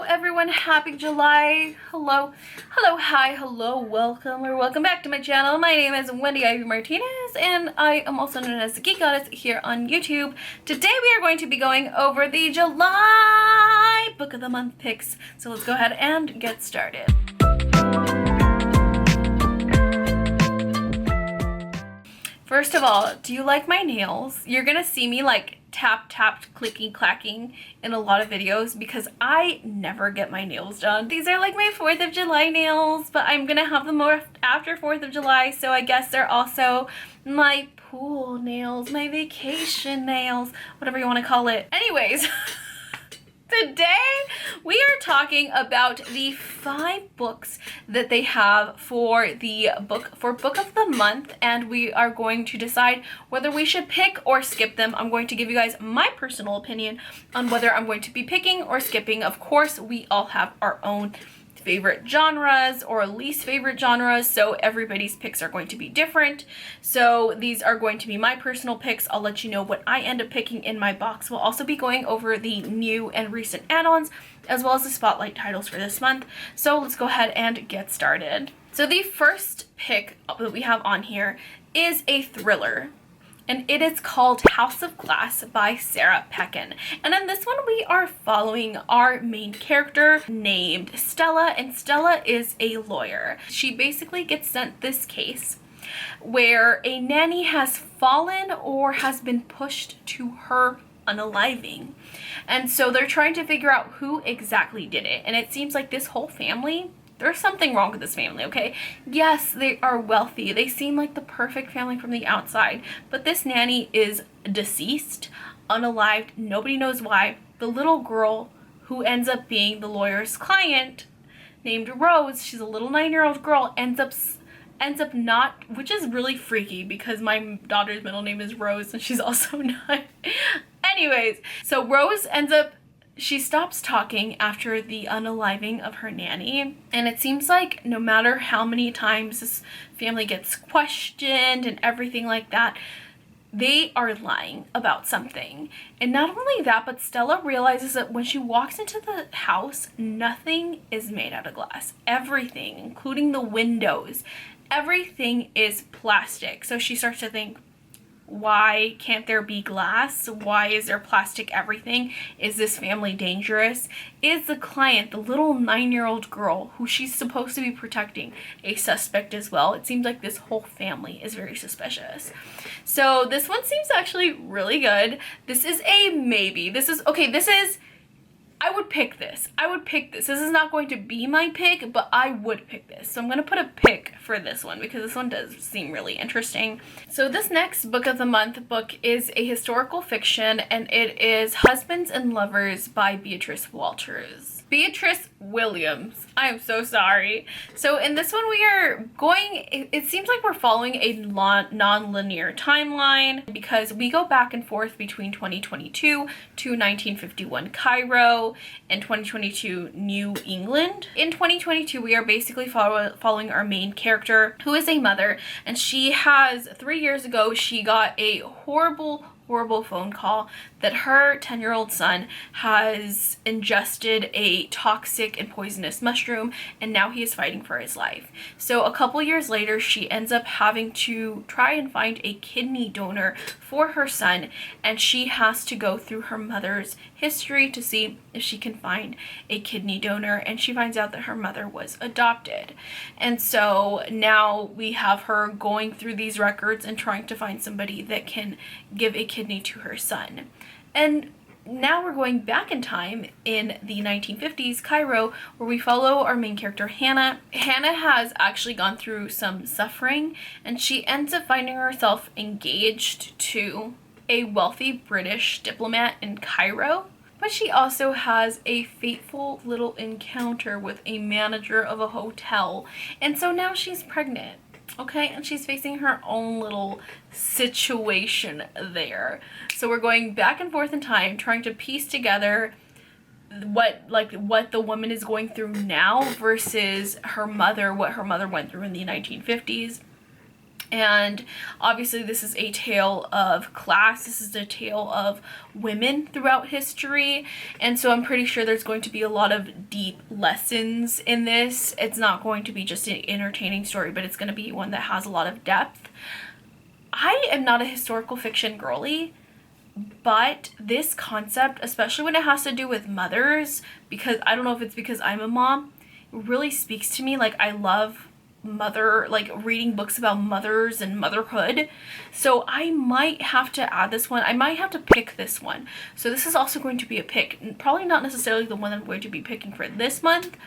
everyone, happy July. Hello, hi, hello, welcome back to my channel. My name is Wendy Ivy Martinez and I am also known as the Geek Goddess here on YouTube. Today we are going to be going over the July Book of the Month picks. So let's go ahead and get started. First of all, do you like my nails? You're gonna see me like tap, clicking, clacking in a lot of videos because I never get my nails done. These are like my 4th of July nails, but I'm gonna have them more after 4th of July, so I guess they're also my pool nails, my vacation nails, whatever you want to call it. Anyways, today we are talking about the 5 books that they have for the book of the month, and we are going to decide whether we should pick or skip them. I'm going to give you guys my personal opinion on whether I'm going to be picking or skipping. Of course, we all have our own favorite genres or least favorite genres, so everybody's picks are going to be different. So these are going to be my personal picks. I'll let you know what I end up picking in my box. We'll also be going over the new and recent add-ons as well as the spotlight titles for this month. So let's go ahead and get started. So the first pick that we have on here is a thriller, and it is called House of Glass by Sarah Pekkanen. And in this one, we are following our main character named Stella, and Stella is a lawyer. She basically gets sent this case where a nanny has fallen or has been pushed to her unaliving. And so they're trying to figure out who exactly did it. And it seems like this whole family, there's something wrong with this family, okay? Yes, they are wealthy. They seem like the perfect family from the outside, but this nanny is deceased, unalived. Nobody knows why. The little girl who ends up being the lawyer's client, named Rose, she's a little 9-year-old girl, ends up not, which is really freaky because my daughter's middle name is Rose and she's also 9. Anyways, so Rose she stops talking after the unaliving of her nanny, and it seems like no matter how many times this family gets questioned and everything like that, they are lying about something. And not only that, but Stella realizes that when she walks into the house, nothing is made out of glass. Everything, including the windows, everything is plastic. So she starts to think, why can't there be glass? Why is there plastic everything? Is this family dangerous? Is the client, the little 9-year-old girl who she's supposed to be protecting, a suspect as well? It seems like this whole family is very suspicious. So this one seems actually really good. This is a maybe. I would pick this. This is not going to be my pick, but I would pick this. So I'm going to put a pick for this one because this one does seem really interesting. So this next book of the month book is a historical fiction, and it is Husbands and Lovers by Beatriz Williams. I am so sorry. So in this one we are it seems like we're following a non-linear timeline because we go back and forth between 2022 to 1951 Cairo and 2022 New England. In 2022 we are basically following our main character, who is a mother, and she has 3 years ago she got a horrible phone call that her 10-year-old son has ingested a toxic and poisonous mushroom, and now he is fighting for his life. So a couple years later, she ends up having to try and find a kidney donor for her son, and she has to go through her mother's history to see if she can find a kidney donor, and she finds out that her mother was adopted. And so now we have her going through these records and trying to find somebody that can give a kidney to her son. And now we're going back in time in the 1950s Cairo, where we follow our main character Hannah. Hannah has actually gone through some suffering, and she ends up finding herself engaged to a wealthy British diplomat in Cairo. But she also has a fateful little encounter with a manager of a hotel, and so now she's pregnant. Okay, and she's facing her own little situation there. So we're going back and forth in time, trying to piece together what the woman is going through now versus her mother, what her mother went through in the 1950s. And obviously this is a tale of class. This is a tale of women throughout history. And so I'm pretty sure there's going to be a lot of deep lessons in this. It's not going to be just an entertaining story, but it's going to be one that has a lot of depth. I am not a historical fiction girly, but this concept, especially when it has to do with mothers, because I don't know if it's because I'm a mom, it really speaks to me. Like, I love reading books about mothers and motherhood. So I might have to add this one. I might have to pick this one. So this is also going to be a pick. Probably not necessarily the one I'm going to be picking for this month,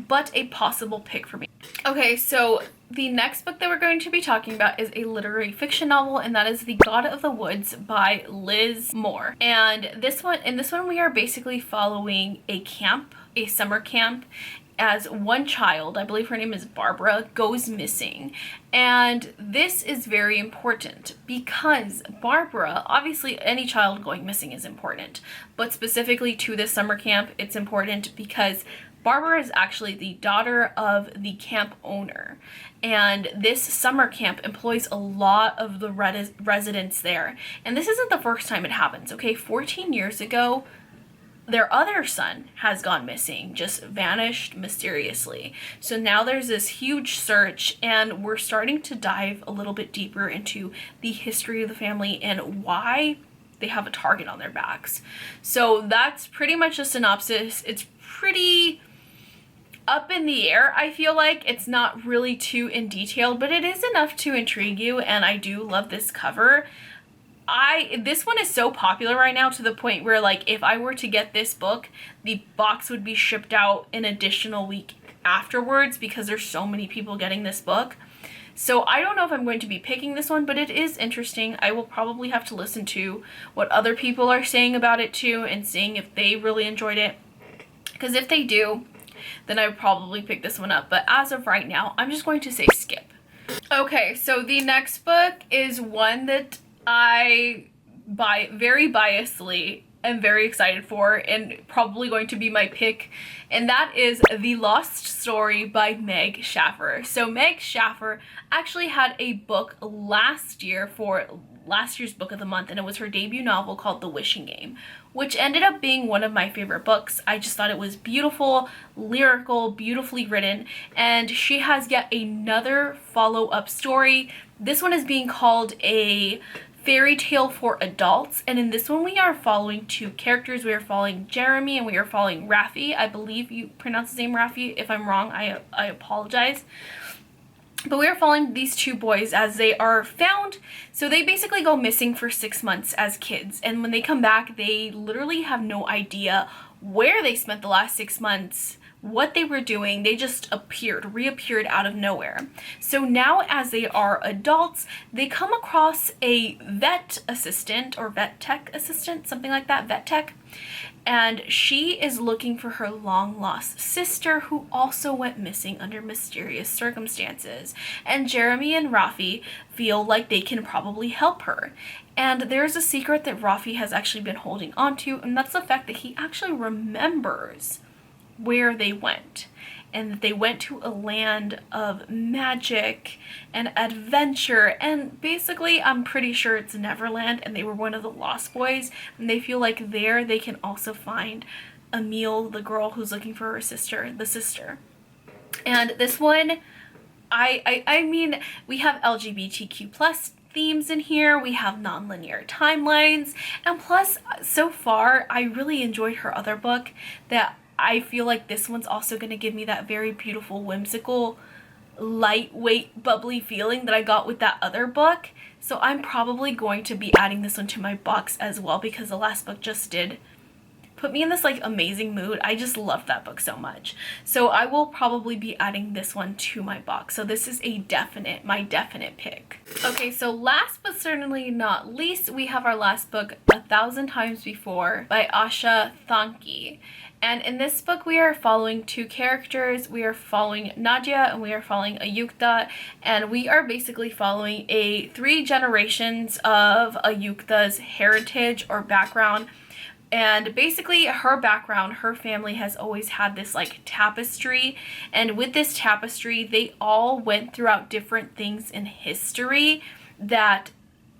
but a possible pick for me. Okay, so the next book that we're going to be talking about is a literary fiction novel, and that is The God of the Woods by Liz Moore. And in this one we are basically following a summer camp, as one child, I believe her name is Barbara, goes missing. And this is very important because Barbara, obviously any child going missing is important, but specifically to this summer camp, it's important because Barbara is actually the daughter of the camp owner. And this summer camp employs a lot of the residents there. And this isn't the first time it happens, okay? 14 years ago, their other son has gone missing, just vanished mysteriously. So now there's this huge search, and we're starting to dive a little bit deeper into the history of the family and why they have a target on their backs. So that's pretty much a synopsis. It's pretty up in the air, I feel like. It's not really too in detail, but it is enough to intrigue you, and I do love this cover. This one is so popular right now to the point where, like, if I were to get this book, the box would be shipped out an additional week afterwards because there's so many people getting this book. So I don't know if I'm going to be picking this one, but it is interesting. I will probably have to listen to what other people are saying about it too and seeing if they really enjoyed it. Because if they do, then I would probably pick this one up. But as of right now, I'm just going to say skip. Okay, so the next book is one that I very biasly am very excited for and probably going to be my pick, and that is The Lost Story by Meg Shaffer. So Meg Shaffer actually had a book last year for last year's book of the month, and it was her debut novel called The Wishing Game, which ended up being one of my favorite books. I just thought it was beautiful, lyrical, beautifully written, and she has yet another follow-up story. This one is being called a fairy tale for adults, and in this one we are following two characters. We are following Jeremy and we are following Raffi. I believe you pronounce his name Raffi. If I'm wrong, I apologize. But we are following these two boys as they are found. So they basically go missing for 6 months as kids, and when they come back, they literally have no idea where they spent the last 6 months, what they were doing. They just reappeared out of nowhere. So now as they are adults, they come across a vet assistant or vet tech assistant, something like that, vet tech. And she is looking for her long lost sister who also went missing under mysterious circumstances. And Jeremy and Raffi feel like they can probably help her. And there's a secret that Raffi has actually been holding on to, and that's the fact that he actually remembers where they went, and that they went to a land of magic and adventure, and basically I'm pretty sure it's Neverland, and they were one of the Lost Boys, and they feel like there they can also find Emile, the girl who's looking for her sister, the sister. And this one, I mean, we have LGBTQ plus themes in here, we have non-linear timelines, and plus, so far, I really enjoyed her other book that I feel like this one's also going to give me that very beautiful, whimsical, lightweight, bubbly feeling that I got with that other book. So I'm probably going to be adding this one to my box as well, because the last book just did put me in this like amazing mood. I just loved that book so much. So I will probably be adding this one to my box. So this is my definite pick. Okay, so last but certainly not least, we have our last book, 1,000 Times Before by Asha, Thanki. And in this book, we are following two characters. We are following Nadia and we are following Ayukta. And we are basically following 3 generations of Ayukta's heritage or background. And basically her background, her family has always had this like tapestry, and with this tapestry they all went throughout different things in history that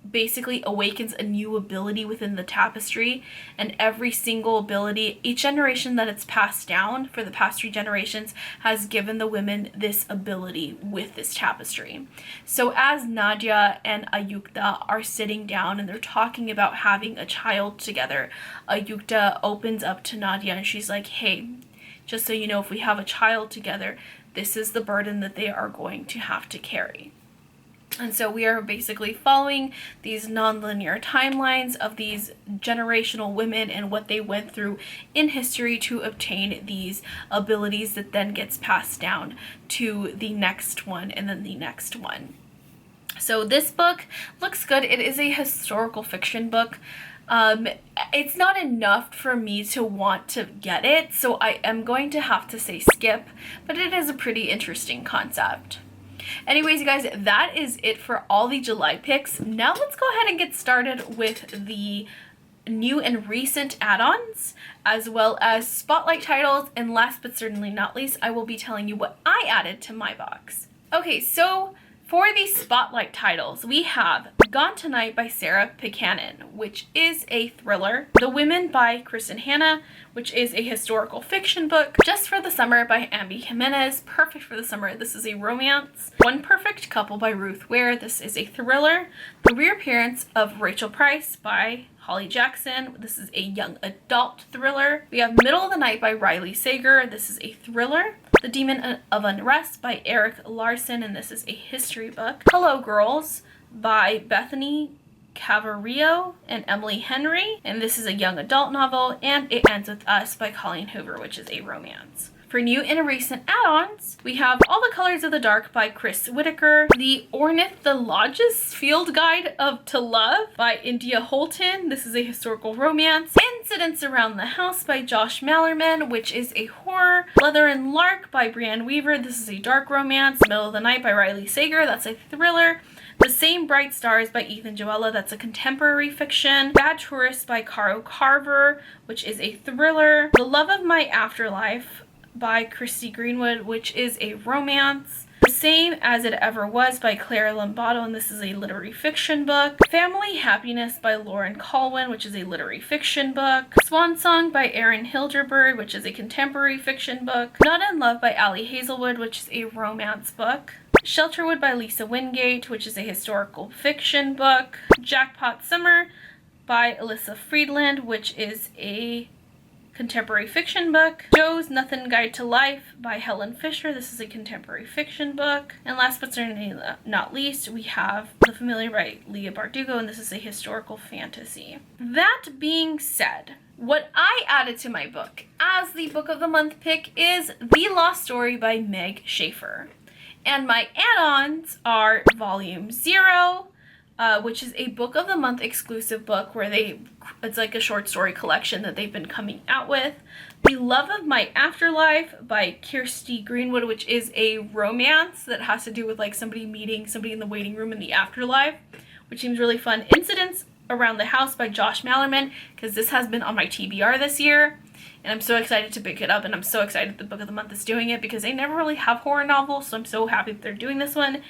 basically awakens a new ability within the tapestry. And every single ability, each generation that it's passed down for the past 3 generations, has given the women this ability with this tapestry. So as Nadia and Ayukta are sitting down and they're talking about having a child together, Ayukta opens up to Nadia and she's like, hey, just so you know, if we have a child together, this is the burden that they are going to have to carry. And so we are basically following these nonlinear timelines of these generational women and what they went through in history to obtain these abilities that then gets passed down to the next one and then the next one. So this book looks good. It is a historical fiction book. It's not enough for me to want to get it, so I am going to have to say skip, but it is a pretty interesting concept. Anyways, you guys, that is it for all the July picks. Now let's go ahead and get started with the new and recent add-ons, as well as spotlight titles, and last but certainly not least, I will be telling you what I added to my box. Okay, so for the spotlight titles, we have Gone Tonight by Sarah Pekkanen, which is a thriller. The Women by Kristen Hanna, which is a historical fiction book. Just for the Summer by Ambi Jimenez, perfect for the summer. This is a romance. One Perfect Couple by Ruth Ware. This is a thriller. The Reappearance of Rachel Price by Holly Jackson. This is a young adult thriller. We have Middle of the Night by Riley Sager. This is a thriller. The Demon of Unrest by Eric Larson, and this is a history book. Hello Girls by Bethany Cavarillo and Emily Henry, and this is a young adult novel. And It Ends With Us by Colleen Hoover, which is a romance. For new and recent add-ons, we have All the Colors of the Dark by Chris Whitaker, The Ornithologist's Field Guide to Love by India Holton. This is a historical romance. Incidents Around the House by Josh Mallerman, which is a horror. Leather and Lark by Brianne Weaver. This is a dark romance. Middle of the Night by Riley Sager. That's a thriller. The Same Bright Stars by Ethan Joella. That's a contemporary fiction. Bad Tourist by Caro Carver, which is a thriller. The Love of My Afterlife by Christy Greenwood, which is a romance. The Same As It Ever Was by Claire Lombardo, and this is a literary fiction book. Family Happiness by Lauren Colwin, which is a literary fiction book. Swan Song by Erin Hildebird, which is a contemporary fiction book. Not in Love by Allie Hazelwood, which is a romance book. Shelterwood by Lisa Wingate, which is a historical fiction book. Jackpot Summer by Alyssa Friedland, which is a contemporary fiction book. Joe's Nothing Guide to Life by Helen Fisher. This is a contemporary fiction book. And last but certainly not least, we have The Familiar by Leah Bardugo, and this is a historical fantasy. That being said, what I added to my book as the book of the month pick is The Lost Story by Meg Shaffer. And my add-ons are Volume 0, which is a book of the month exclusive book where it's like a short story collection that they've been coming out with. The Love of My Afterlife by Kirsty Greenwood, which is a romance that has to do with like somebody meeting somebody in the waiting room in the afterlife, which seems really fun. Incidents Around the House by Josh Mallerman, because this has been on my TBR this year. And I'm so excited to pick it up, and I'm so excited the book of the month is doing it because they never really have horror novels, so I'm so happy that they're doing this one.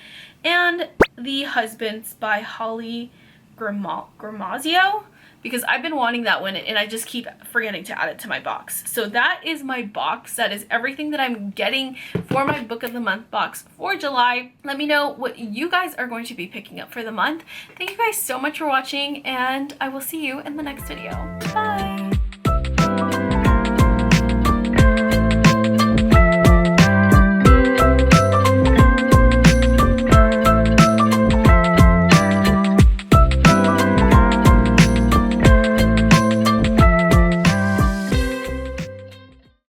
And The Husbands by Holly Gramazio, because I've been wanting that one and I just keep forgetting to add it to my box. So that is my box. That is everything that I'm getting for my book of the month box for July. Let me know what you guys are going to be picking up for the month. Thank you guys so much for watching, and I will see you in the next video. Bye!